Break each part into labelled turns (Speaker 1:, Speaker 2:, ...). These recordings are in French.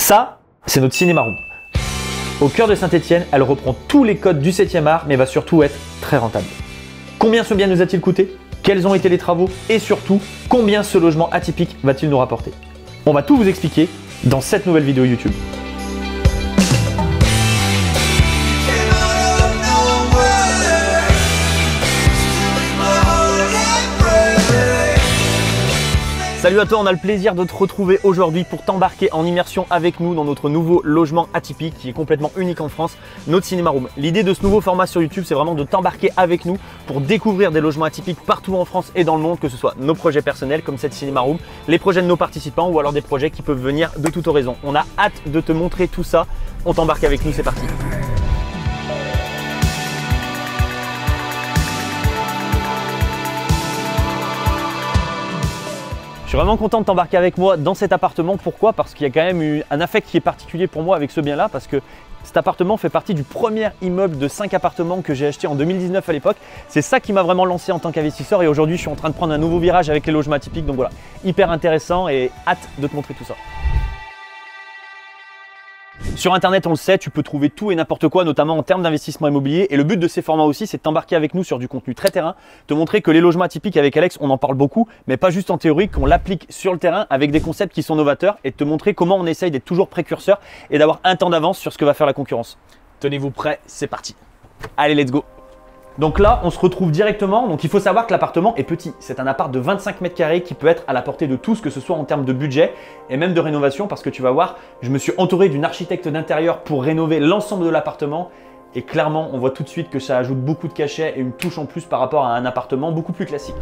Speaker 1: Ça, c'est notre cinéma room. Au cœur de Saint-Étienne, elle reprend tous les codes du 7e art, mais va surtout être très rentable. Combien ce bien nous a-t-il coûté? Quels ont été les travaux? Et surtout, combien ce logement atypique va-t-il nous rapporter? On va tout vous expliquer dans cette nouvelle vidéo YouTube. Salut à toi, on a le plaisir de te retrouver aujourd'hui pour t'embarquer en immersion avec nous dans notre nouveau logement atypique qui est complètement unique en France, notre Cinéma Room. L'idée de ce nouveau format sur YouTube, c'est vraiment de t'embarquer avec nous pour découvrir des logements atypiques partout en France et dans le monde, que ce soit nos projets personnels comme cette Cinéma Room, les projets de nos participants ou alors des projets qui peuvent venir de toute horizon. On a hâte de te montrer tout ça. On t'embarque avec nous, c'est parti. Je suis vraiment content de t'embarquer avec moi dans cet appartement. Pourquoi? Parce qu'il y a quand même eu un affect qui est particulier pour moi avec ce bien-là, parce que cet appartement fait partie du premier immeuble de 5 appartements que j'ai acheté en 2019 à l'époque. C'est ça qui m'a vraiment lancé en tant qu'investisseur et aujourd'hui je suis en train de prendre un nouveau virage avec les logements atypiques. Donc voilà, hyper intéressant et hâte de te montrer tout ça. Sur internet, on le sait, tu peux trouver tout et n'importe quoi, notamment en termes d'investissement immobilier. Et le but de ces formats aussi, c'est de t'embarquer avec nous sur du contenu très terrain, te montrer que les logements atypiques avec Alex, on en parle beaucoup, mais pas juste en théorie, qu'on l'applique sur le terrain avec des concepts qui sont novateurs et de te montrer comment on essaye d'être toujours précurseur et d'avoir un temps d'avance sur ce que va faire la concurrence. Tenez-vous prêts, c'est parti. Allez, let's go. Donc là, on se retrouve directement. Donc il faut savoir que l'appartement est petit. C'est un appart de 25 mètres carrés qui peut être à la portée de tous, que ce soit en termes de budget et même de rénovation, parce que tu vas voir, je me suis entouré d'une architecte d'intérieur pour rénover l'ensemble de l'appartement. Et clairement, on voit tout de suite que ça ajoute beaucoup de cachet et une touche en plus par rapport à un appartement beaucoup plus classique.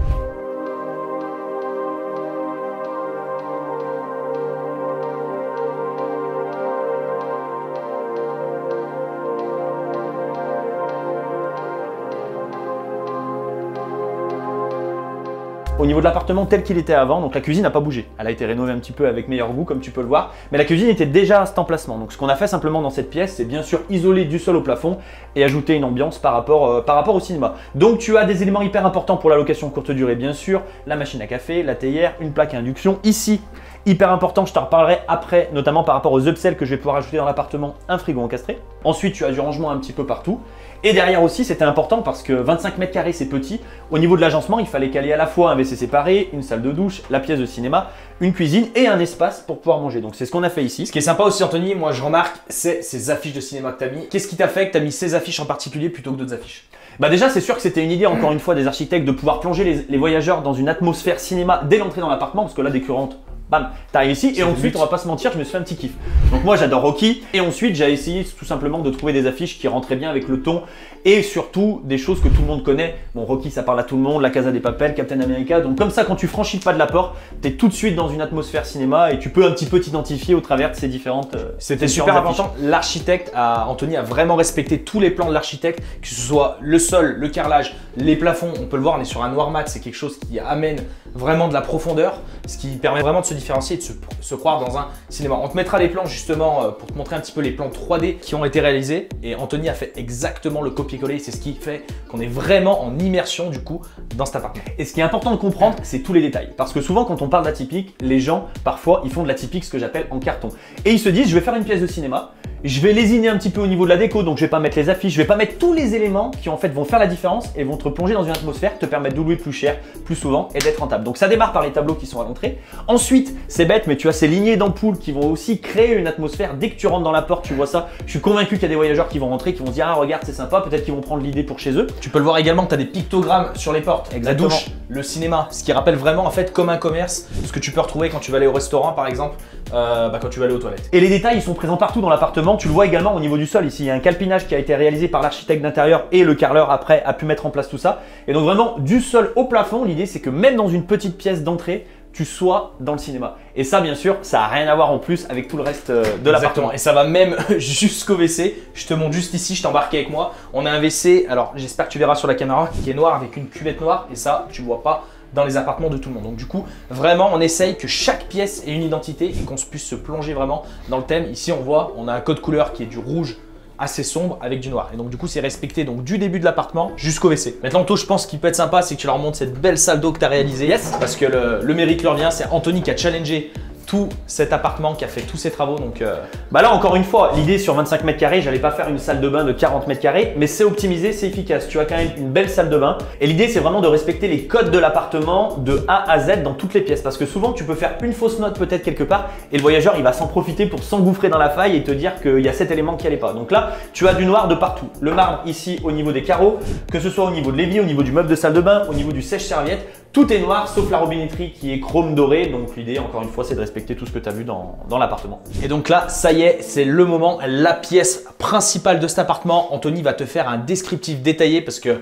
Speaker 1: Au niveau de l'appartement tel qu'il était avant, donc la cuisine n'a pas bougé. Elle a été rénovée un petit peu avec meilleur goût comme tu peux le voir, mais la cuisine était déjà à cet emplacement. Donc ce qu'on a fait simplement dans cette pièce, c'est bien sûr isoler du sol au plafond et ajouter une ambiance par rapport au cinéma. Donc tu as des éléments hyper importants pour la location courte durée bien sûr, la machine à café, la théière, une plaque à induction. Ici, hyper important, je t'en reparlerai après, notamment par rapport aux upsells que je vais pouvoir ajouter dans l'appartement, un frigo encastré. Ensuite, tu as du rangement un petit peu partout. Et derrière aussi, c'était important parce que 25 mètres carrés, c'est petit. Au niveau de l'agencement, il fallait caler à la fois un WC séparé, une salle de douche, la pièce de cinéma, une cuisine et un espace pour pouvoir manger. Donc c'est ce qu'on a fait ici.
Speaker 2: Ce qui est sympa aussi, Anthony, moi je remarque, c'est ces affiches de cinéma que tu as mis. Qu'est-ce qui t'a fait que tu as mis ces affiches en particulier plutôt que d'autres affiches?
Speaker 1: Bah déjà, c'est sûr que c'était une idée, encore une fois, des architectes de pouvoir plonger les voyageurs dans une atmosphère cinéma dès l'entrée dans l'appartement, parce que là, des curantes, bam, t'arrives ici et ensuite, on va pas se mentir, je me suis fait un petit kiff. Donc moi, j'adore Rocky et ensuite, j'ai essayé tout simplement de trouver des affiches qui rentraient bien avec le ton et surtout des choses que tout le monde connaît. Bon, Rocky, ça parle à tout le monde, La Casa des Papel, Captain America. Donc comme ça, quand tu franchis le pas de la porte, t'es tout de suite dans une atmosphère cinéma et tu peux un petit peu t'identifier au travers de ces différentes.
Speaker 2: C'était super important. L'architecte, Anthony, a vraiment respecté tous les plans de l'architecte, que ce soit le sol, le carrelage, les plafonds. On peut le voir, on est sur un noir mat, c'est quelque chose qui amène vraiment de la profondeur, ce qui permet vraiment de se différencier et de se croire dans un cinéma. On te mettra les plans justement pour te montrer un petit peu les plans 3D qui ont été réalisés et Anthony a fait exactement le copier-coller. C'est ce qui fait qu'on est vraiment en immersion du coup dans cet appartement.
Speaker 1: Et ce qui est important de comprendre, c'est tous les détails. Parce que souvent quand on parle d'atypique, les gens parfois ils font de l'atypique ce que j'appelle en carton. Et ils se disent je vais faire une pièce de cinéma, je vais lésiner un petit peu au niveau de la déco, donc je vais pas mettre les affiches, je vais pas mettre tous les éléments qui en fait vont faire la différence et vont te plonger dans une atmosphère, te permettre de louer plus cher, plus souvent et d'être rentable. Donc ça démarre par les tableaux qui sont à l'entrée. Ensuite, c'est bête, mais tu as ces lignées d'ampoules qui vont aussi créer une atmosphère. Dès que tu rentres dans la porte, tu vois ça. Je suis convaincu qu'il y a des voyageurs qui vont rentrer, qui vont se dire ah regarde c'est sympa, peut-être qu'ils vont prendre l'idée pour chez eux.
Speaker 2: Tu peux le voir également, tu as des pictogrammes sur les portes,
Speaker 1: exactement.
Speaker 2: La douche, le cinéma, ce qui rappelle vraiment en fait comme un commerce, ce que tu peux retrouver quand tu vas aller au restaurant par exemple, quand tu vas aller aux toilettes.
Speaker 1: Et les détails ils sont présents partout dans l'appartement. Tu le vois également au niveau du sol. Ici il y a un calpinage qui a été réalisé par l'architecte d'intérieur et le carreleur après a pu mettre en place tout ça. Et donc vraiment du sol au plafond, l'idée c'est que même dans une petite pièce d'entrée, tu sois dans le cinéma. Et ça, bien sûr, ça n'a rien à voir en plus avec tout le reste de l'appartement.
Speaker 2: Et ça va même jusqu'au WC. Je te montre juste ici, je t'embarque avec moi. On a un WC, alors j'espère que tu verras sur la caméra, qui est noir avec une cuvette noire. Et ça, tu ne vois pas dans les appartements de tout le monde. Donc du coup, vraiment, on essaye que chaque pièce ait une identité et qu'on puisse se plonger vraiment dans le thème. Ici, on voit, on a un code couleur qui est du rouge assez sombre avec du noir. Et donc du coup, c'est respecté donc du début de l'appartement jusqu'au WC. Maintenant, toi, je pense qu'il peut être sympa, c'est que tu leur montres cette belle salle d'eau que tu as réalisée.
Speaker 1: Yes.
Speaker 2: Parce que le mérite leur vient, c'est Anthony qui a challengé tout cet appartement qui a fait tous ces travaux. Donc,
Speaker 1: bah là, encore une fois, l'idée sur 25 mètres carrés, j'allais pas faire une salle de bain de 40 mètres carrés, mais c'est optimisé, c'est efficace. Tu as quand même une belle salle de bain. Et l'idée, c'est vraiment de respecter les codes de l'appartement de A à Z dans toutes les pièces. Parce que souvent, tu peux faire une fausse note peut-être quelque part et le voyageur, il va s'en profiter pour s'engouffrer dans la faille et te dire qu'il y a cet élément qui n'allait pas. Donc là, tu as du noir de partout. Le marbre ici au niveau des carreaux, que ce soit au niveau de l'évier, au niveau du meuble de salle de bain, au niveau du sèche-serviette, tout est noir sauf la robinetterie qui est chrome doré. Donc l'idée, encore une fois, c'est de respecter tout ce que tu as vu dans l'appartement.
Speaker 2: Et donc là, ça y est, c'est le moment, la pièce principale de cet appartement. Anthony va te faire un descriptif détaillé parce que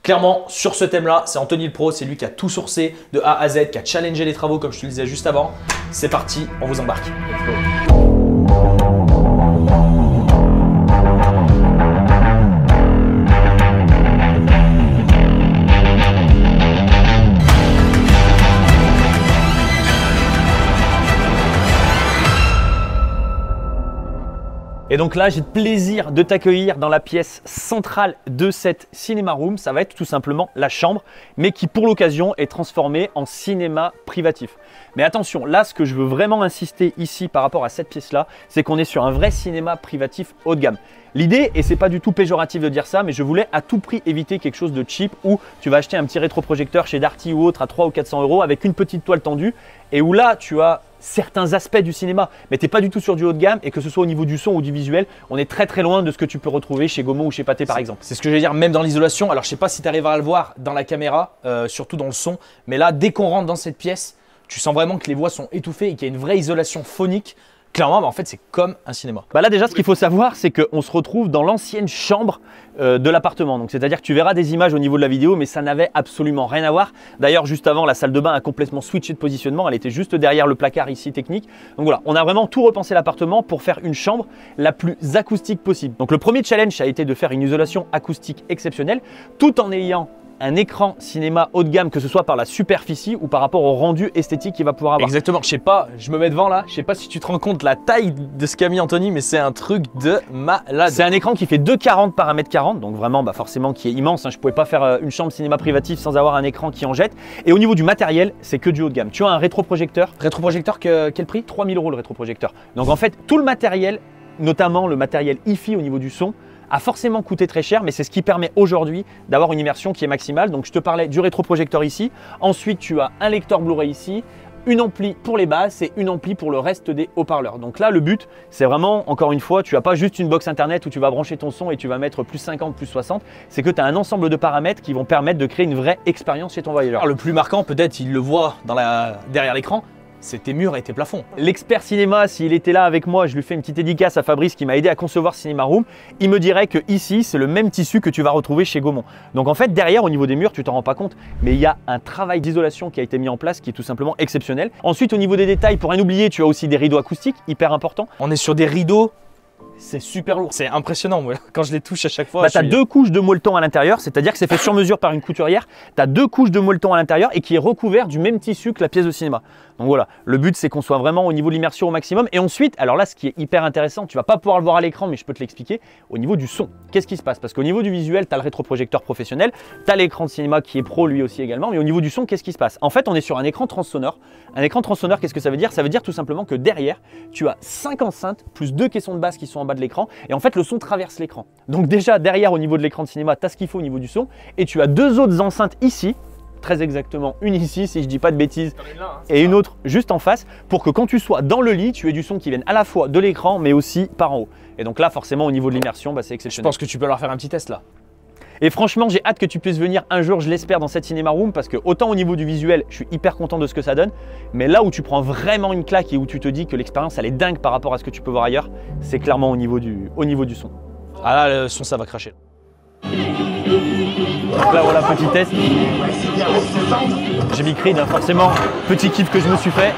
Speaker 2: clairement, sur ce thème-là, c'est Anthony le pro, c'est lui qui a tout sourcé de A à Z, qui a challengé les travaux comme je te le disais juste avant. C'est parti, on vous embarque. Let's go.
Speaker 1: Et donc là, j'ai le plaisir de t'accueillir dans la pièce centrale de cette cinéma room. Ça va être tout simplement la chambre, mais qui pour l'occasion est transformée en cinéma privatif. Mais attention, là, ce que je veux vraiment insister ici par rapport à cette pièce-là, c'est qu'on est sur un vrai cinéma privatif haut de gamme. L'idée, et c'est pas du tout péjoratif de dire ça, mais je voulais à tout prix éviter quelque chose de cheap où tu vas acheter un petit rétroprojecteur chez Darty ou autre à 300 ou 400 € avec une petite toile tendue et où là, tu as certains aspects du cinéma, mais tu n'es pas du tout sur du haut de gamme et que ce soit au niveau du son ou du visuel, on est très très loin de ce que tu peux retrouver chez Gaumont ou chez Pathé par exemple.
Speaker 2: C'est ce que je vais dire, même dans l'isolation. Alors je sais pas si tu arriveras à le voir dans la caméra, surtout dans le son, mais là, dès qu'on rentre dans cette pièce, tu sens vraiment que les voix sont étouffées et qu'il y a une vraie isolation phonique. Clairement, bah en fait, c'est comme un cinéma.
Speaker 1: Bah là, déjà, ce qu'il faut savoir, c'est qu'on se retrouve dans l'ancienne chambre de l'appartement. Donc, c'est-à-dire que tu verras des images au niveau de la vidéo, mais ça n'avait absolument rien à voir. D'ailleurs, juste avant, la salle de bain a complètement switché de positionnement. Elle était juste derrière le placard ici technique. Donc voilà, on a vraiment tout repensé l'appartement pour faire une chambre la plus acoustique possible. Donc, le premier challenge, ça a été de faire une isolation acoustique exceptionnelle, tout en ayant un écran cinéma haut de gamme, que ce soit par la superficie ou par rapport au rendu esthétique qu'il va pouvoir avoir.
Speaker 2: Exactement, je sais pas, je me mets devant là, je sais pas si tu te rends compte la taille de ce qu'a mis Anthony, mais c'est un truc de malade.
Speaker 1: C'est un écran qui fait 2,40 par 1,40 m, donc vraiment forcément qui est immense. Je pouvais pas faire une chambre cinéma privative sans avoir un écran qui en jette. Et au niveau du matériel, c'est que du haut de gamme. Tu as un rétroprojecteur.
Speaker 2: Rétroprojecteur, quel prix?
Speaker 1: 3 000 € le rétroprojecteur. Donc en fait, tout le matériel, notamment le matériel hi-fi au niveau du son, a forcément coûté très cher, mais c'est ce qui permet aujourd'hui d'avoir une immersion qui est maximale. Donc je te parlais du rétroprojecteur ici, ensuite tu as un lecteur Blu-ray ici, une ampli pour les basses et une ampli pour le reste des haut-parleurs. Donc là, le but, c'est vraiment, encore une fois, tu n'as pas juste une box internet où tu vas brancher ton son et tu vas mettre plus 50, plus 60, c'est que tu as un ensemble de paramètres qui vont permettre de créer une vraie expérience chez ton voyageur.
Speaker 2: Alors, le plus marquant, peut-être, il le voit derrière l'écran, c'est tes murs et tes plafonds.
Speaker 1: L'expert cinéma, s'il était là avec moi, je lui fais une petite dédicace à Fabrice qui m'a aidé à concevoir Cinéma Room, il me dirait que ici, c'est le même tissu que tu vas retrouver chez Gaumont. Donc en fait, derrière, au niveau des murs, tu t'en rends pas compte, mais il y a un travail d'isolation qui a été mis en place qui est tout simplement exceptionnel. Ensuite, au niveau des détails, pour rien oublier, tu as aussi des rideaux acoustiques, hyper importants.
Speaker 2: On est sur des rideaux. C'est super lourd, c'est impressionnant. Moi, quand je les touche à chaque fois.
Speaker 1: Tu as 2 couches de molleton à l'intérieur, c'est-à-dire que c'est fait sur mesure par une couturière. Tu as 2 couches de molleton à l'intérieur et qui est recouvert du même tissu que la pièce de cinéma. Donc voilà, le but c'est qu'on soit vraiment au niveau de l'immersion au maximum. Et ensuite, alors là, ce qui est hyper intéressant, tu vas pas pouvoir le voir à l'écran, mais je peux te l'expliquer, au niveau du son. Qu'est-ce qui se passe? Parce qu'au niveau du visuel, tu as le rétroprojecteur professionnel, tu as l'écran de cinéma qui est pro lui aussi également, mais au niveau du son, qu'est-ce qui se passe? En fait, on est sur un écran transsonore. Un écran transsonore, qu'est-ce que ça veut dire? Ça veut dire tout simplement que derrière, tu as 5 enceintes plus 2 caissons de basse qui sont en bas de l'écran. Et en fait, le son traverse l'écran. Donc déjà, derrière, au niveau de l'écran de cinéma, tu as ce qu'il faut au niveau du son. Et tu as 2 autres enceintes ici, très exactement, une ici, si je dis pas de bêtises, et une autre juste en face, pour que quand tu sois dans le lit, tu aies du son qui vienne à la fois de l'écran, mais aussi par en haut. Et donc là, forcément, au niveau de l'immersion, c'est exceptionnel.
Speaker 2: Je pense que tu peux leur faire un petit test là.
Speaker 1: Et franchement, j'ai hâte que tu puisses venir un jour, je l'espère, dans cette cinéma room parce que autant au niveau du visuel, je suis hyper content de ce que ça donne, mais là où tu prends vraiment une claque et où tu te dis que l'expérience elle est dingue par rapport à ce que tu peux voir ailleurs, c'est clairement au niveau du son.
Speaker 2: Ah là, le son ça va cracher.
Speaker 1: Donc là voilà, petit test. J'ai mis Creed, hein, forcément, petit kiff que je me suis fait.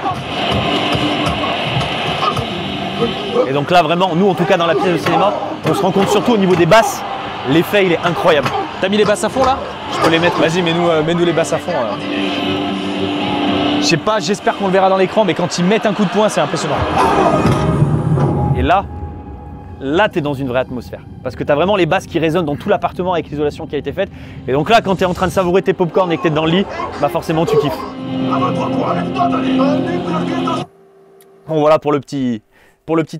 Speaker 1: Et donc là vraiment, nous en tout cas dans la pièce de cinéma, on se rend compte surtout au niveau des basses. L'effet il est incroyable.
Speaker 2: T'as mis les basses à fond là?
Speaker 1: Je peux les mettre.
Speaker 2: Vas-y, mets-nous les basses à fond. Je sais pas, j'espère qu'on le verra dans l'écran, mais quand ils mettent un coup de poing, c'est impressionnant.
Speaker 1: Et là tu es dans une vraie atmosphère. Parce que tu as vraiment les basses qui résonnent dans tout l'appartement avec l'isolation qui a été faite. Et donc là, quand tu es en train de savourer tes popcorn et que tu es dans le lit, forcément tu kiffes. Bon voilà pour le petit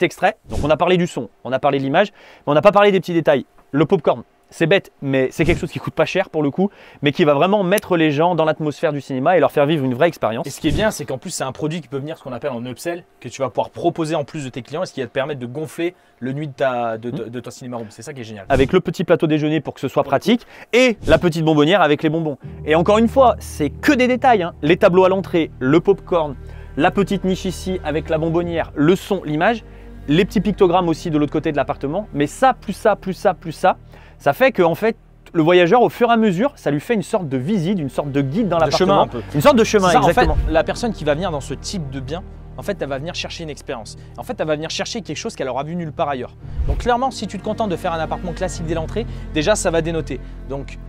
Speaker 1: extrait. Donc on a parlé du son, on a parlé de l'image, mais on n'a pas parlé des petits détails. Le popcorn, c'est bête, mais c'est quelque chose qui coûte pas cher pour le coup, mais qui va vraiment mettre les gens dans l'atmosphère du cinéma et leur faire vivre une vraie expérience.
Speaker 2: Et ce qui est bien, c'est qu'en plus, c'est un produit qui peut venir ce qu'on appelle en upsell, que tu vas pouvoir proposer en plus de tes clients et ce qui va te permettre de gonfler le nuit de ton cinéma room. C'est ça qui est génial.
Speaker 1: Avec le petit plateau déjeuner pour que ce soit pratique et la petite bonbonnière avec les bonbons. Et encore une fois, c'est que des détails, hein. Les tableaux à l'entrée, le popcorn, la petite niche ici avec la bonbonnière, le son, l'image, les petits pictogrammes aussi de l'autre côté de l'appartement. Mais ça, plus ça, plus ça, plus ça fait que en fait, le voyageur, au fur et à mesure, ça lui fait une sorte de visite, une sorte de guide dans l'appartement.
Speaker 2: Un peu.
Speaker 1: Une sorte de chemin,
Speaker 2: ça,
Speaker 1: exactement.
Speaker 2: En fait, la personne qui va venir dans ce type de bien, en fait, elle va venir chercher une expérience. En fait, elle va venir chercher quelque chose qu'elle aura vu nulle part ailleurs. Donc clairement, si tu te contentes de faire un appartement classique dès l'entrée, déjà, ça va dénoter. Donc,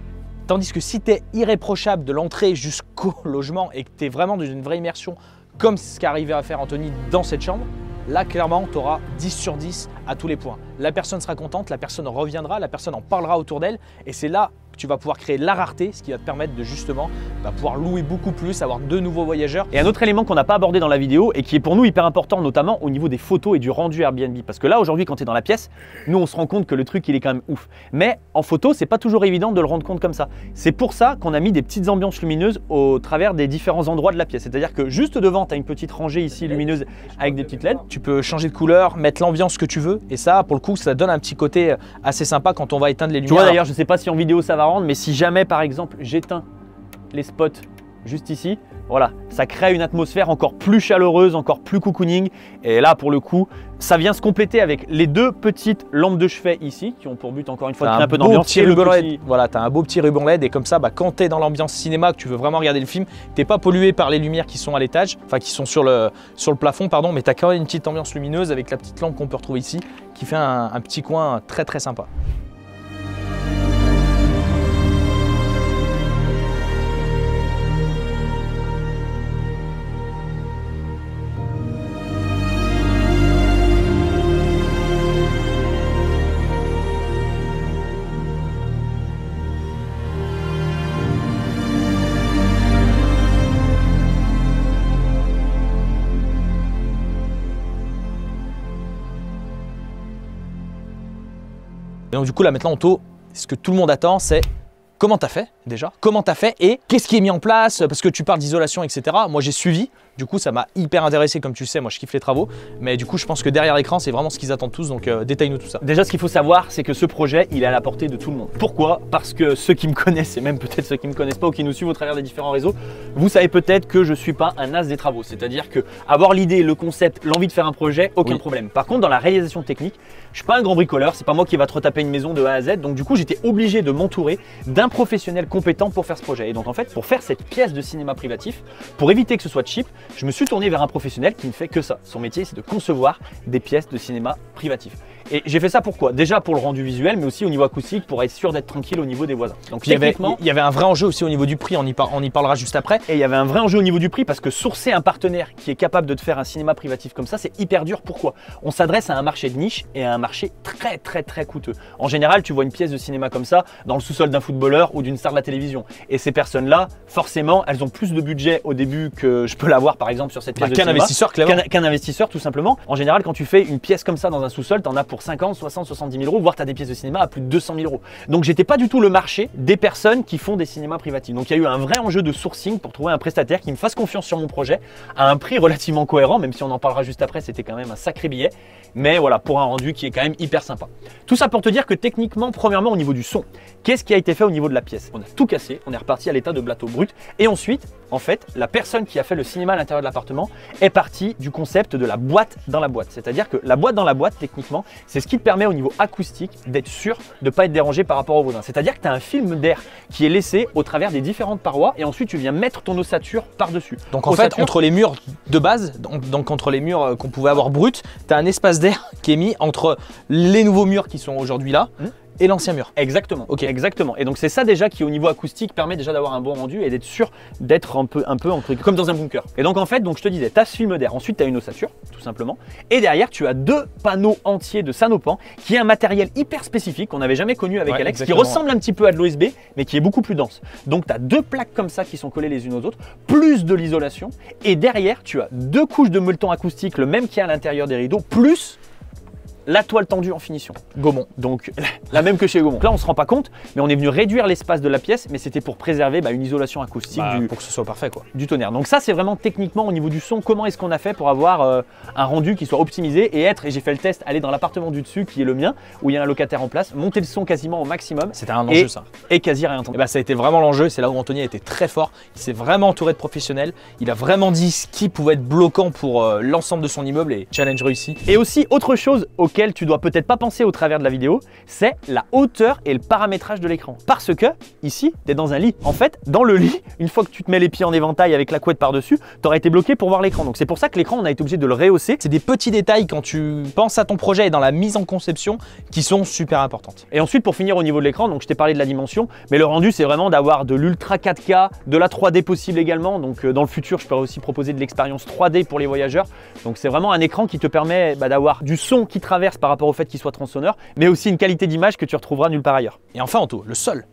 Speaker 2: tandis que si tu es irréprochable de l'entrée jusqu'au logement et que tu es vraiment dans une vraie immersion, comme ce qu'arrivait à faire Anthony dans cette chambre, là, clairement, tu auras 10 sur 10 à tous les points. La personne sera contente, la personne reviendra, la personne en parlera autour d'elle et c'est là que tu vas pouvoir créer la rareté, ce qui va te permettre de justement pouvoir louer beaucoup plus, avoir de nouveaux voyageurs.
Speaker 1: Et un autre élément qu'on n'a pas abordé dans la vidéo et qui est pour nous hyper important, notamment au niveau des photos et du rendu Airbnb. Parce que là, aujourd'hui, quand tu es dans la pièce, nous, on se rend compte que le truc, il est quand même ouf. Mais en photo, c'est pas toujours évident de le rendre compte comme ça. C'est pour ça qu'on a mis des petites ambiances lumineuses au travers des différents endroits de la pièce. C'est-à-dire que juste devant, tu as une petite rangée ici lumineuse avec des petites LED.
Speaker 2: Tu peux changer de couleur, mettre l'ambiance que tu veux. Et ça, pour le coup, ça donne un petit côté assez sympa quand on va éteindre les lumières.
Speaker 1: Tu vois d'ailleurs, je sais pas si en vidéo ça va rendre, mais si jamais par exemple j'éteins les spots juste ici, voilà, ça crée une atmosphère encore plus chaleureuse, encore plus cocooning. Et là pour le coup, ça vient se compléter avec les deux petites lampes de chevet ici qui ont pour but encore une fois de créer un peu d'ambiance.
Speaker 2: Voilà, tu as un beau petit ruban LED et comme ça, quand tu es dans l'ambiance cinéma, que tu veux vraiment regarder le film, tu n'es pas pollué par les lumières qui sont à l'étage, enfin qui sont sur le plafond, pardon, mais tu as quand même une petite ambiance lumineuse avec la petite lampe qu'on peut retrouver ici qui fait un petit coin très très sympa. Et donc du coup là maintenant ce que tout le monde attend c'est comment tu as fait déjà, comment tu as fait et qu'est-ce qui est mis en place parce que tu parles d'isolation etc. Moi j'ai suivi, du coup ça m'a hyper intéressé comme tu le sais, moi je kiffe les travaux mais du coup je pense que derrière l'écran c'est vraiment ce qu'ils attendent tous donc détaille-nous tout ça.
Speaker 1: Déjà ce qu'il faut savoir c'est que ce projet il est à la portée de tout le monde. Pourquoi? Parce que ceux qui me connaissent et même peut-être ceux qui me connaissent pas ou qui nous suivent au travers des différents réseaux, vous savez peut-être que je suis pas un as des travaux, c'est-à-dire que avoir l'idée, le concept, l'envie de faire un projet, aucun problème. Par contre dans la réalisation technique, je suis pas un grand bricoleur, c'est pas moi qui va te retaper une maison de A à Z, donc du coup j'étais obligé de m'entourer d'un professionnel compétent pour faire ce projet. Et donc en fait pour faire cette pièce de cinéma privatif, pour éviter que ce soit cheap, je me suis tourné vers un professionnel qui ne fait que ça. Son métier c'est de concevoir des pièces de cinéma privatif. Et j'ai fait ça pourquoi? Déjà pour le rendu visuel mais aussi au niveau acoustique pour être sûr d'être tranquille au niveau des voisins. Donc
Speaker 2: il y avait un vrai enjeu aussi au niveau du prix, on y parlera juste après.
Speaker 1: Et il y avait un vrai enjeu au niveau du prix parce que sourcer un partenaire qui est capable de te faire un cinéma privatif comme ça c'est hyper dur. Pourquoi? On s'adresse à un marché de niche et à un marché très coûteux. En général tu vois une pièce de cinéma comme ça dans le sous-sol d'un footballeur ou d'une star de la télévision. Et ces personnes-là, forcément, elles ont plus de budget au début que je peux l'avoir par exemple sur cette pièce de cinéma. Qu'un investisseur tout simplement. En général, quand tu fais une pièce comme ça dans un sous-sol, tu en as pour 50, 60, 70 000 euros, voire tu as des pièces de cinéma à plus de 200 000 euros. Donc j'étais pas du tout le marché des personnes qui font des cinémas privatifs. Donc il y a eu un vrai enjeu de sourcing pour trouver un prestataire qui me fasse confiance sur mon projet à un prix relativement cohérent, même si on en parlera juste après, c'était quand même un sacré billet. Mais voilà, pour un rendu qui est quand même hyper sympa. Tout ça pour te dire que techniquement, premièrement au niveau du son, qu'est-ce qui a été fait au niveau de la pièce? On a tout cassé, on est reparti à l'état de plateau brut. Et ensuite, en fait, la personne qui a fait le cinéma à l'intérieur de l'appartement est partie du concept de la boîte dans la boîte. C'est-à-dire que la boîte dans la boîte, techniquement, c'est ce qui te permet au niveau acoustique d'être sûr de ne pas être dérangé par rapport au voisin. C'est-à-dire que tu as un film d'air qui est laissé au travers des différentes parois et ensuite tu viens mettre ton ossature par-dessus.
Speaker 2: Donc en fait, entre les murs de base, donc entre les murs qu'on pouvait avoir bruts, tu as un espace d'air qui est mis entre les nouveaux murs qui sont aujourd'hui là et l'ancien mur.
Speaker 1: Exactement. Ok. Exactement. Et donc c'est ça déjà qui au niveau acoustique permet déjà d'avoir un bon rendu et d'être sûr d'être un peu comme dans un bunker. Et donc en fait, donc je te disais, tu as ce film d'air, ensuite tu as une ossature, tout simplement. Et derrière, tu as 2 panneaux entiers de Sanopan, qui est un matériel hyper spécifique qu'on n'avait jamais connu avec Alex, qui ressemble un petit peu à de l'OSB, mais qui est beaucoup plus dense. Donc tu as 2 plaques comme ça qui sont collées les unes aux autres, plus de l'isolation. Et derrière, tu as 2 couches de molleton acoustique, le même qu'il y a à l'intérieur des rideaux, plus la toile tendue en finition.
Speaker 2: Gaumont.
Speaker 1: Donc la même que chez Gaumont. Là on se rend pas compte, mais on est venu réduire l'espace de la pièce, mais c'était pour préserver une isolation acoustique
Speaker 2: pour que ce soit parfait
Speaker 1: du tonnerre. Donc ça c'est vraiment techniquement au niveau du son, comment est-ce qu'on a fait pour avoir un rendu qui soit optimisé et j'ai fait le test, aller dans l'appartement du dessus qui est le mien, où il y a un locataire en place, monter le son quasiment au maximum.
Speaker 2: C'était un enjeu ça.
Speaker 1: Et quasi rien entendre.
Speaker 2: Et ça a été vraiment l'enjeu, c'est là où Anthony a été très fort, il s'est vraiment entouré de professionnels, il a vraiment dit ce qui pouvait être bloquant pour l'ensemble de son immeuble et challenge réussi.
Speaker 1: Et aussi autre chose auquel tu dois peut-être pas penser au travers de la vidéo, c'est la hauteur et le paramétrage de l'écran. Parce que ici, tu es dans un lit. En fait, dans le lit, une fois que tu te mets les pieds en éventail avec la couette par-dessus, tu aurais été bloqué pour voir l'écran. Donc c'est pour ça que l'écran, on a été obligé de le rehausser.
Speaker 2: C'est des petits détails quand tu penses à ton projet et dans la mise en conception qui sont super importantes.
Speaker 1: Et ensuite, pour finir au niveau de l'écran, donc je t'ai parlé de la dimension, mais le rendu, c'est vraiment d'avoir de l'ultra 4K, de la 3D possible également. Donc dans le futur, je pourrais aussi proposer de l'expérience 3D pour les voyageurs. Donc c'est vraiment un écran qui te permet d'avoir du son qui traverse par rapport au fait qu'il soit tronçonneur, mais aussi une qualité d'image que tu retrouveras nulle part ailleurs.
Speaker 2: Et enfin Anto, le sol,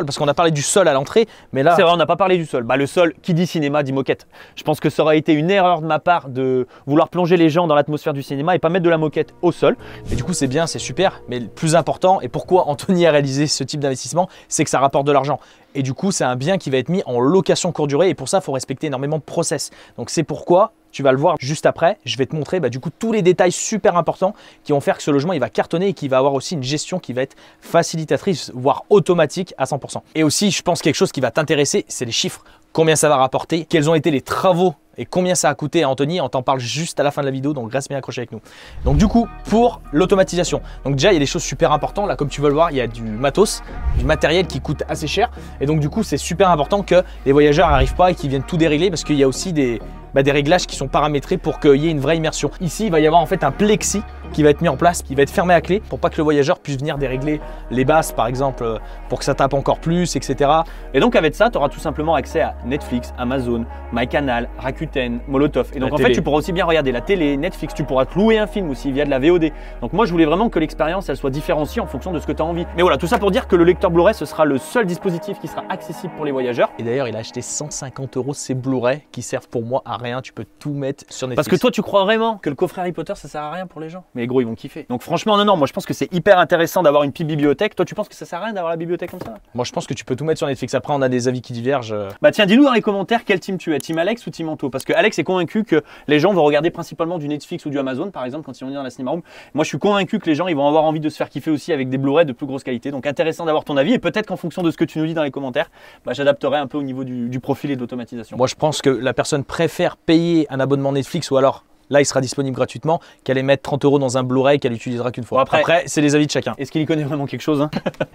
Speaker 2: parce qu'on a parlé du sol à l'entrée, mais là…
Speaker 1: C'est vrai, on n'a pas parlé du sol. Le sol, qui dit cinéma, dit moquette. Je pense que ça aurait été une erreur de ma part de vouloir plonger les gens dans l'atmosphère du cinéma et pas mettre de la moquette au sol.
Speaker 2: Et du coup c'est bien, c'est super, mais le plus important, et pourquoi Anthony a réalisé ce type d'investissement, c'est que ça rapporte de l'argent. Et du coup c'est un bien qui va être mis en location courte durée et pour ça il faut respecter énormément de process. Donc c'est pourquoi… Tu vas le voir juste après, je vais te montrer du coup tous les détails super importants qui vont faire que ce logement il va cartonner et qui va avoir aussi une gestion qui va être facilitatrice, voire automatique à 100%. Et aussi, je pense quelque chose qui va t'intéresser, c'est les chiffres. Combien ça va rapporter, quels ont été les travaux et combien ça a coûté à Anthony. On t'en parle juste à la fin de la vidéo, donc reste bien accroché avec nous. Donc du coup, pour l'automatisation, donc déjà il y a des choses super importantes. Là, comme tu veux le voir, il y a du matos, du matériel qui coûte assez cher. Et donc du coup, c'est super important que les voyageurs n'arrivent pas et qu'ils viennent tout dérégler parce qu'il y a aussi des réglages qui sont paramétrés pour qu'il y ait une vraie immersion. Ici, il va y avoir en fait un plexi qui va être mis en place, qui va être fermé à clé pour pas que le voyageur puisse venir dérégler les basses par exemple pour que ça tape encore plus, etc.
Speaker 1: Et donc avec ça, tu auras tout simplement accès à Netflix, Amazon, MyCanal, Rakuten, Molotov. Et donc en fait, tu pourras aussi bien regarder la télé, Netflix, tu pourras te louer un film aussi via de la VOD. Donc moi, je voulais vraiment que l'expérience, elle soit différenciée en fonction de ce que tu as envie. Mais voilà, tout ça pour dire que le lecteur Blu-ray, ce sera le seul dispositif qui sera accessible pour les voyageurs.
Speaker 2: Et d'ailleurs, il a acheté 150 € ces Blu-ray qui servent pour moi à rien. Tu peux tout mettre sur Netflix.
Speaker 1: Parce que toi, tu crois vraiment que le coffret Harry Potter, ça sert à rien pour les gens? Mais gros, ils vont kiffer. Donc franchement, non, moi je pense que c'est hyper intéressant d'avoir une petite bibliothèque. Toi, tu penses que ça sert à rien d'avoir la bibliothèque comme ça?
Speaker 2: Moi, je pense que tu peux tout mettre sur Netflix. Après, on a des avis qui divergent.
Speaker 1: Bah tiens, dis-nous dans les commentaires quel team tu es, team Alex ou team Anto? Parce que Alex est convaincu que les gens vont regarder principalement du Netflix ou du Amazon, par exemple, quand ils vont venir dans la Cinema Room. Moi, je suis convaincu que les gens, ils vont avoir envie de se faire kiffer aussi avec des Blu-ray de plus grosse qualité. Donc intéressant d'avoir ton avis et peut-être qu'en fonction de ce que tu nous dis dans les commentaires, j'adapterai un peu au niveau du profil et de l'automatisation.
Speaker 2: Moi, je pense que la personne préfère payer un abonnement Netflix ou alors là, il sera disponible gratuitement, qu'elle allait mettre 30 € dans un Blu-ray qu'elle utilisera qu'une fois.
Speaker 1: Bon, après
Speaker 2: c'est les avis de chacun.
Speaker 1: Est-ce qu'il y connaît vraiment quelque chose hein?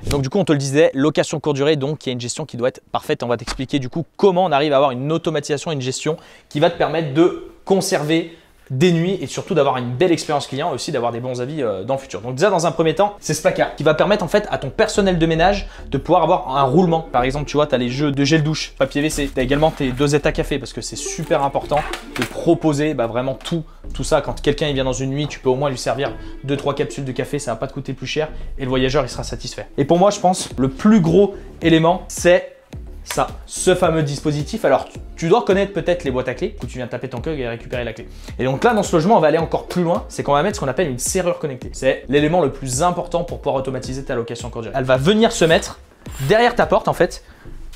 Speaker 2: Donc du coup, on te le disait, location courte durée, donc il y a une gestion qui doit être parfaite. On va t'expliquer du coup comment on arrive à avoir une automatisation et une gestion qui va te permettre de conserver des nuits et surtout d'avoir une belle expérience client et aussi d'avoir des bons avis dans le futur. Donc déjà dans un premier temps, c'est ce placard qui va permettre en fait à ton personnel de ménage de pouvoir avoir un roulement. Par exemple, tu vois, tu as les jeux de gel douche, papier WC, tu as également tes dosettes à café parce que c'est super important de proposer vraiment tout ça. Quand quelqu'un vient dans une nuit, tu peux au moins lui servir 2-3 capsules de café, ça va pas te coûter plus cher et le voyageur il sera satisfait. Et pour moi, je pense le plus gros élément, c'est ça, ce fameux dispositif. Alors tu dois connaître peut-être les boîtes à clés où tu viens taper ton code et récupérer la clé. Et donc là dans ce logement on va aller encore plus loin, c'est qu'on va mettre ce qu'on appelle une serrure connectée. C'est l'élément le plus important pour pouvoir automatiser ta location courte durée. Elle va venir se mettre derrière ta porte en fait,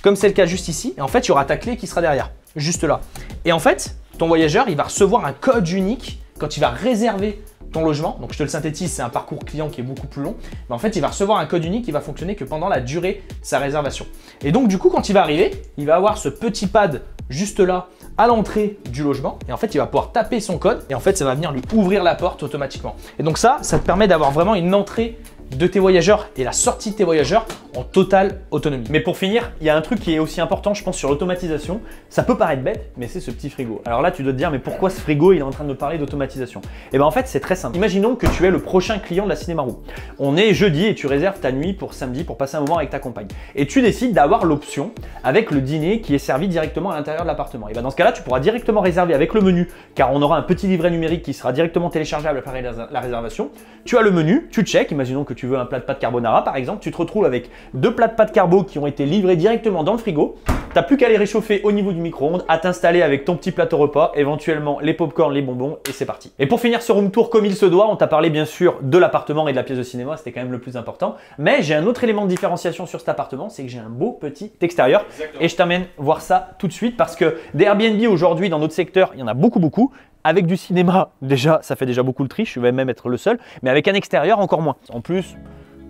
Speaker 2: comme c'est le cas juste ici. Et en fait il y aura ta clé qui sera derrière, juste là. Et en fait ton voyageur il va recevoir un code unique quand il va réserver ton logement. Donc je te le synthétise, c'est un parcours client qui est beaucoup plus long. Mais en fait, il va recevoir un code unique qui va fonctionner que pendant la durée de sa réservation. Et donc du coup, quand il va arriver, il va avoir ce petit pad juste là à l'entrée du logement. Et en fait, il va pouvoir taper son code et en fait, ça va venir lui ouvrir la porte automatiquement. Et donc ça te permet d'avoir vraiment une entrée de tes voyageurs et la sortie de tes voyageurs en totale autonomie.
Speaker 1: Mais pour finir, il y a un truc qui est aussi important, je pense, sur l'automatisation. Ça peut paraître bête, mais c'est ce petit frigo. Alors là, tu dois te dire, mais pourquoi ce frigo, il est en train de me parler d'automatisation? Et bien en fait, c'est très simple. Imaginons que tu es le prochain client de la Cinéma Room. On est jeudi et tu réserves ta nuit pour samedi pour passer un moment avec ta compagne. Et tu décides d'avoir l'option avec le dîner qui est servi directement à l'intérieur de l'appartement. Et bien dans ce cas-là, tu pourras directement réserver avec le menu, car on aura un petit livret numérique qui sera directement téléchargeable après la réservation. Tu as le menu, tu check, imaginons que tu veux un plat de pâtes carbonara par exemple, tu te retrouves avec 2 plats de pâtes carbo qui ont été livrés directement dans le frigo. Tu n'as plus qu'à les réchauffer au niveau du micro-ondes, à t'installer avec ton petit plateau repas, éventuellement les pop-corn, les bonbons et c'est parti. Et pour finir ce room tour comme il se doit, on t'a parlé bien sûr de l'appartement et de la pièce de cinéma, c'était quand même le plus important. Mais j'ai un autre élément de différenciation sur cet appartement, c'est que j'ai un beau petit extérieur. Exactement. Et je t'amène voir ça tout de suite parce que des Airbnb aujourd'hui dans notre secteur, il y en a beaucoup. Avec du cinéma, déjà, ça fait déjà beaucoup le tri, je vais même être le seul, mais avec un extérieur, encore moins. En plus,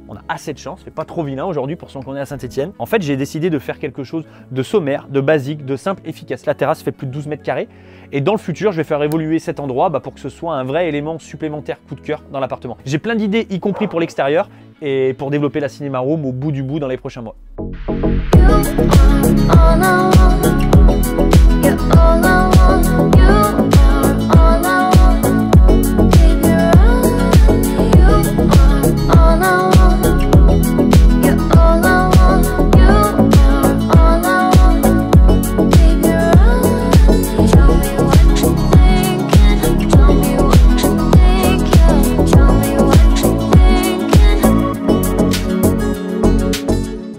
Speaker 1: on a assez de chance, c'est pas trop vilain aujourd'hui pour ceux qu'on est à Saint-Etienne. En fait, j'ai décidé de faire quelque chose de sommaire, de basique, de simple, efficace. La terrasse fait plus de 12 mètres carrés et dans le futur, je vais faire évoluer cet endroit pour que ce soit un vrai élément supplémentaire coup de cœur dans l'appartement. J'ai plein d'idées, y compris pour l'extérieur et pour développer la Cinéma Room au bout du bout dans les prochains mois.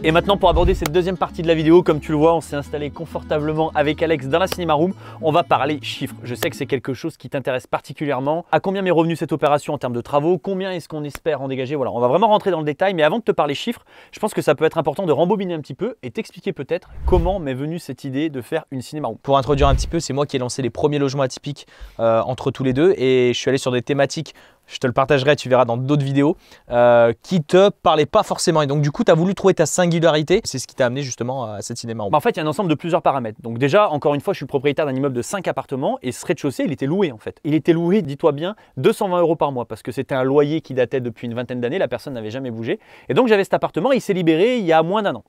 Speaker 1: Et maintenant pour aborder cette deuxième partie de la vidéo, comme tu le vois, on s'est installé confortablement avec Alex dans la Cinéma Room. On va parler chiffres. Je sais que c'est quelque chose qui t'intéresse particulièrement. À combien m'est revenu cette opération en termes de travaux? Combien est-ce qu'on espère en dégager? Voilà, on va vraiment rentrer dans le détail. Mais avant de te parler chiffres, je pense que ça peut être important de rembobiner un petit peu et t'expliquer peut-être comment m'est venue cette idée de faire une Cinéma Room.
Speaker 2: Pour introduire un petit peu, c'est moi qui ai lancé les premiers logements atypiques entre tous les deux et je suis allé sur des thématiques. Je te le partagerai, tu verras dans d'autres vidéos, qui te parlaient pas forcément. Et donc du coup, tu as voulu trouver ta singularité. C'est ce qui t'a amené justement à cette Cinéma Room.
Speaker 1: En fait, il y a un ensemble de plusieurs paramètres. Donc déjà, encore une fois, je suis le propriétaire d'un immeuble de 5 appartements et ce rez-de-chaussée, il était loué en fait. Il était loué, dis-toi bien, 220 € par mois parce que c'était un loyer qui datait depuis une vingtaine d'années. La personne n'avait jamais bougé. Et donc j'avais cet appartement, il s'est libéré il y a moins d'un an.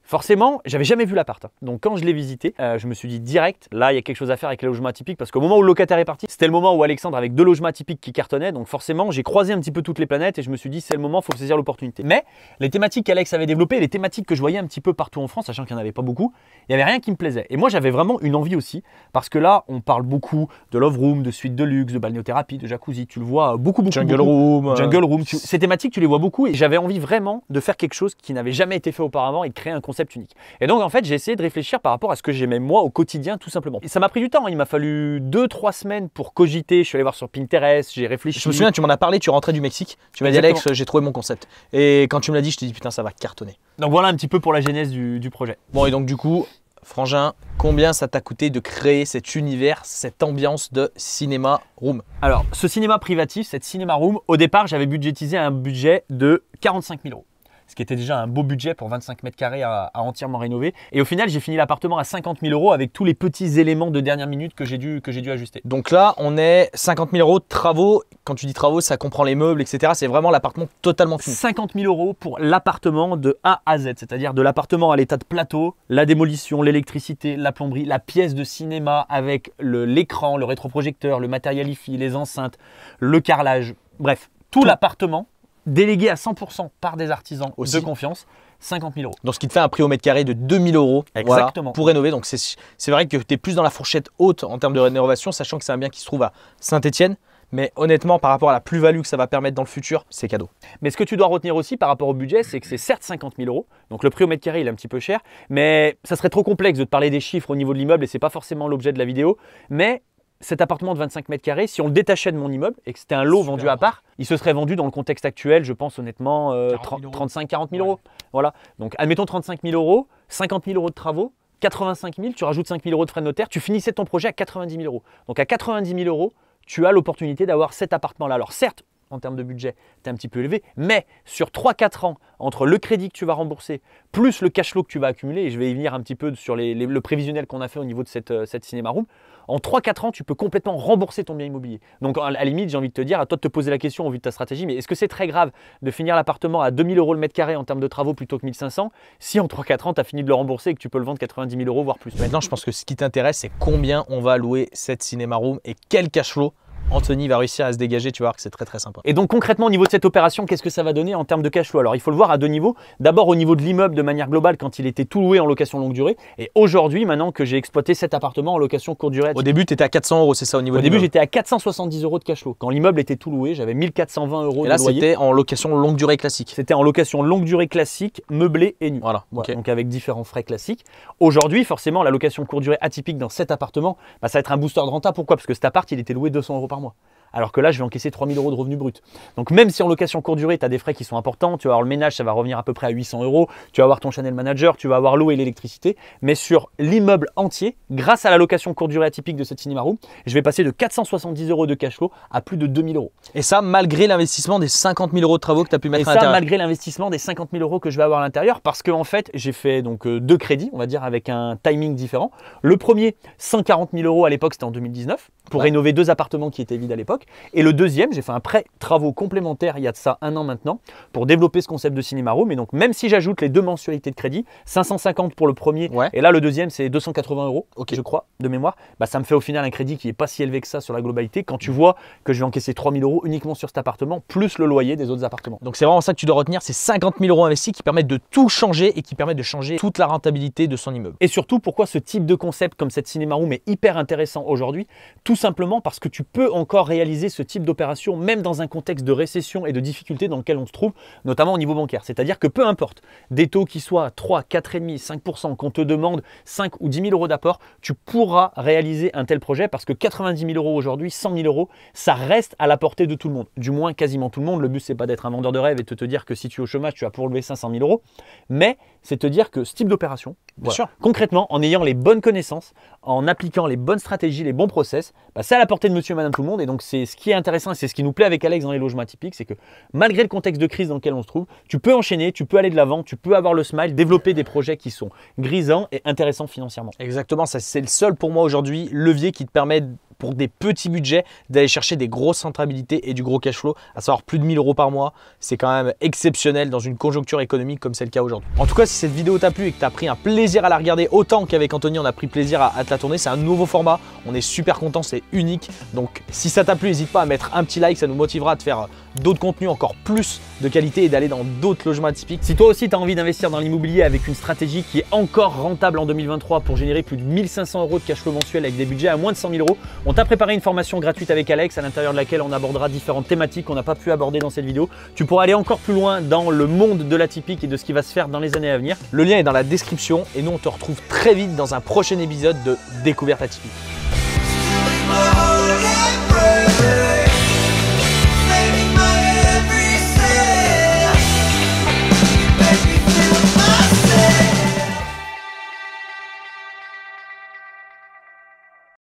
Speaker 1: Forcément, j'avais jamais vu l'appart. Donc quand je l'ai visité, je me suis dit direct, là il y a quelque chose à faire avec les logements atypiques parce qu'au moment où le locataire est parti, c'était le moment où Alexandre avec 2 logements atypiques qui cartonnaient. Donc forcément, j'ai croisé un petit peu toutes les planètes et je me suis dit c'est le moment, il faut saisir l'opportunité. Mais les thématiques qu'Alex avait développées, les thématiques que je voyais un petit peu partout en France, sachant qu'il n'y en avait pas beaucoup, il n'y avait rien qui me plaisait. Et moi j'avais vraiment une envie aussi parce que là on parle beaucoup de love room, de suite de luxe, de balnéothérapie, de jacuzzi, tu le vois beaucoup.
Speaker 2: Jungle room.
Speaker 1: Jungle room. Ces thématiques tu les vois beaucoup et j'avais envie vraiment de faire quelque chose qui n'avait jamais été fait auparavant et de créer un concept unique. Et donc en fait, j'ai essayé de réfléchir par rapport à ce que j'aimais moi au quotidien tout simplement. Et ça m'a pris du temps, il m'a fallu 2-3 semaines pour cogiter. Je suis allé voir sur Pinterest, j'ai réfléchi.
Speaker 2: Je me souviens, tu m'en as parlé, tu rentrais du Mexique. Tu m'as dit Alex, j'ai trouvé mon concept. Et quand tu me l'as dit, je t'ai dit putain, ça va cartonner.
Speaker 1: Donc voilà un petit peu pour la genèse du projet.
Speaker 2: Bon et donc du coup, Frangin, combien ça t'a coûté de créer cet univers, cette ambiance de Cinéma Room?
Speaker 1: Alors, ce cinéma privatif, cette Cinéma Room, au départ, j'avais budgétisé un budget de 45 000 €. Ce qui était déjà un beau budget pour 25 mètres carrés à entièrement rénover. Et au final, j'ai fini l'appartement à 50 000 € avec tous les petits éléments de dernière minute que j'ai dû ajuster.
Speaker 2: Donc là, on est 50 000 € de travaux. Quand tu dis travaux, ça comprend les meubles, etc. C'est vraiment l'appartement totalement fini.
Speaker 1: 50 000 € pour l'appartement de A à Z, c'est-à-dire de l'appartement à l'état de plateau, la démolition, l'électricité, la plomberie, la pièce de cinéma avec l'écran, le rétroprojecteur, le matériel hi-fi, les enceintes, le carrelage, bref, tout l'appartement délégué à 100% par des artisans aussi de confiance, 50 000 €.
Speaker 2: Donc ce qui te fait un prix au mètre carré de 2 000 €. Exactement. Voilà, pour rénover. Donc c'est vrai que tu es plus dans la fourchette haute en termes de rénovation, sachant que c'est un bien qui se trouve à Saint-Etienne. Mais honnêtement, par rapport à la plus-value que ça va permettre dans le futur, c'est cadeau.
Speaker 1: Mais ce que tu dois retenir aussi par rapport au budget, c'est que c'est certes 50 000 €. Donc le prix au mètre carré, il est un petit peu cher. Mais ça serait trop complexe de te parler des chiffres au niveau de l'immeuble et ce n'est pas forcément l'objet de la vidéo. Mais cet appartement de 25 mètres carrés, si on le détachait de mon immeuble et que c'était un lot vendu à part, il se serait vendu dans le contexte actuel, je pense honnêtement, 35-40 000 €. Voilà. Donc admettons 35 000 €, 50 000 € de travaux, 85 000, tu rajoutes 5 000 € de frais de notaire, tu finissais ton projet à 90 000 €. Donc à 90 000 €, tu as l'opportunité d'avoir cet appartement-là. Alors certes, en termes de budget, tu es un petit peu élevé. Mais sur 3-4 ans, entre le crédit que tu vas rembourser, plus le cash flow que tu vas accumuler, et je vais y venir un petit peu sur le prévisionnel qu'on a fait au niveau de cette Cinéma Room, en 3-4 ans, tu peux complètement rembourser ton bien immobilier. Donc à la limite, j'ai envie de te dire, à toi de te poser la question au vu de ta stratégie, mais est-ce que c'est très grave de finir l'appartement à 2 000 € le mètre carré en termes de travaux plutôt que 1 500 si en 3-4 ans, tu as fini de le rembourser et que tu peux le vendre 90 000 €, voire plus?
Speaker 2: Maintenant, je pense que ce qui t'intéresse, c'est combien on va louer cette Cinéma Room et quel cash flow Anthony va réussir à se dégager. Tu vas voir que c'est très très sympa.
Speaker 1: Et donc concrètement au niveau de cette opération, qu'est-ce que ça va donner en termes de cash flow? Alors il faut le voir à deux niveaux. D'abord au niveau de l'immeuble de manière globale quand il était tout loué en location longue durée. Et aujourd'hui, maintenant que j'ai exploité cet appartement en location courte durée.
Speaker 2: Au début, tu étais à 400 €, c'est ça au niveau de
Speaker 1: début, j'étais à 470 € de cash flow. Quand l'immeuble était tout loué, j'avais 1420 € de loyer.
Speaker 2: Et là, c'était en location longue durée classique.
Speaker 1: C'était en location longue durée classique, meublé et nu.
Speaker 2: Voilà. Okay.
Speaker 1: Donc avec différents frais classiques. Aujourd'hui, forcément, la location courte durée atypique dans cet appartement, ça va être un booster de renta. Pourquoi? Parce que cet appart, il était loué 200 € par mois. Alors que là, je vais encaisser 3 000 € de revenus bruts. Donc même si en location courte durée, tu as des frais qui sont importants, tu vas avoir le ménage, ça va revenir à peu près à 800 €, tu vas avoir ton channel manager, tu vas avoir l'eau et l'électricité, mais sur l'immeuble entier, grâce à la location courte durée atypique de cette Cinéma Room, je vais passer de 470 € de cash flow à plus de 2 000 €.
Speaker 2: Et ça, malgré l'investissement des 50 000 € de travaux que tu as pu mettre à
Speaker 1: Et
Speaker 2: l'intérieur.
Speaker 1: ça, malgré l'investissement des 50 000 € que je vais avoir à l'intérieur, parce qu'en fait, j'ai fait donc 2 crédits, on va dire, avec un timing différent. Le premier, 140 000 € à l'époque, c'était en 2019, pour rénover 2 appartements qui étaient vides à l'époque. Et le deuxième, j'ai fait un prêt travaux complémentaires il y a de ça 1 an maintenant pour développer ce concept de Cinéma Room. Et donc même si j'ajoute les 2 mensualités de crédit, 550 pour le premier et là le deuxième c'est 280 €, je crois, de mémoire, ça me fait au final un crédit qui n'est pas si élevé que ça sur la globalité quand tu vois que je vais encaisser 3 000 € uniquement sur cet appartement plus le loyer des autres appartements.
Speaker 2: Donc c'est vraiment ça que tu dois retenir, c'est 50 000 € investis qui permettent de tout changer et qui permettent de changer toute la rentabilité de son immeuble.
Speaker 1: Et surtout, pourquoi ce type de concept comme cette Cinéma Room est hyper intéressant aujourd'hui? Tout simplement parce que tu peux encore réaliser ce type d'opération même dans un contexte de récession et de difficulté dans lequel on se trouve, notamment au niveau bancaire. C'est-à-dire que peu importe des taux qui soient 3, 4,5, 5%, qu'on te demande 5 ou 10 000 € d'apport, tu pourras réaliser un tel projet parce que 90 000 € aujourd'hui, 100 000 €, ça reste à la portée de tout le monde. Du moins quasiment tout le monde. Le but, c'est pas d'être un vendeur de rêve et de te dire que si tu es au chômage, tu vas pouvoir lever 500 000 €. Mais c'est te dire que ce type d'opération, concrètement, en ayant les bonnes connaissances, en appliquant les bonnes stratégies, les bons process, c'est à la portée de monsieur et madame tout le monde. Et donc, c'est ce qui est intéressant et c'est ce qui nous plaît avec Alex dans les logements atypiques, c'est que malgré le contexte de crise dans lequel on se trouve, tu peux enchaîner, tu peux aller de l'avant, tu peux avoir le smile, développer des projets qui sont grisants et intéressants financièrement.
Speaker 2: Exactement, ça c'est le seul pour moi aujourd'hui levier qui te permet pour des petits budgets d'aller chercher des grosses rentabilités et du gros cash flow, à savoir plus de 1 000 € par mois. C'est quand même exceptionnel dans une conjoncture économique comme c'est le cas aujourd'hui. En tout cas, si cette vidéo t'a plu et que tu as pris un plaisir à la regarder autant qu'avec Anthony on a pris plaisir à te la tourner, c'est un nouveau format, on est super content, c'est unique. Donc si ça t'a plu, n'hésite pas à mettre un petit like, ça nous motivera à te faire d'autres contenus encore plus de qualité et d'aller dans d'autres logements atypiques.
Speaker 1: Si toi aussi tu as envie d'investir dans l'immobilier avec une stratégie qui est encore rentable en 2023 pour générer plus de 1 500 € de cash flow mensuel avec des budgets à moins de 100 000 €, on t'a préparé une formation gratuite avec Alex à l'intérieur de laquelle on abordera différentes thématiques qu'on n'a pas pu aborder dans cette vidéo. Tu pourras aller encore plus loin dans le monde de l'atypique et de ce qui va se faire dans les années à venir.
Speaker 2: Le lien est dans la description et nous on te retrouve très vite dans un prochain épisode de Découverte Atypique.